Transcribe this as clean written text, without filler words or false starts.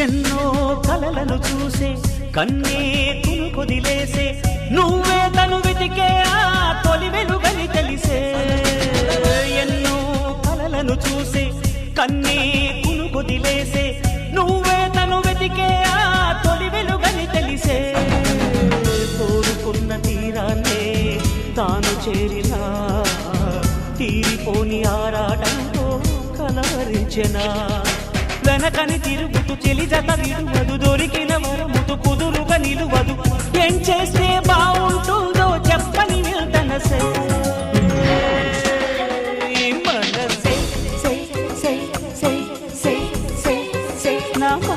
ఎన్నో కలలను చూసే కన్నే కొదిలేసే నువ్వే తను వెతికే ఆ తొలి వెలుగని తెలిసే ఎన్నో కలలను చూసే కన్నే కొదిలేసే నువ్వే తను వెతికే ఆ తొలి వెలుగని తెలిసే కోరుకున్న తీరాన్నే తాను చేరినా తీరిపోని ఆరాటంతో కలవరించెనా వెనకని తిరుగుతూ చెలి జత విడువదు దొరికిన వరముతు కుదురుగా నిలువదు ఏం చేస్తే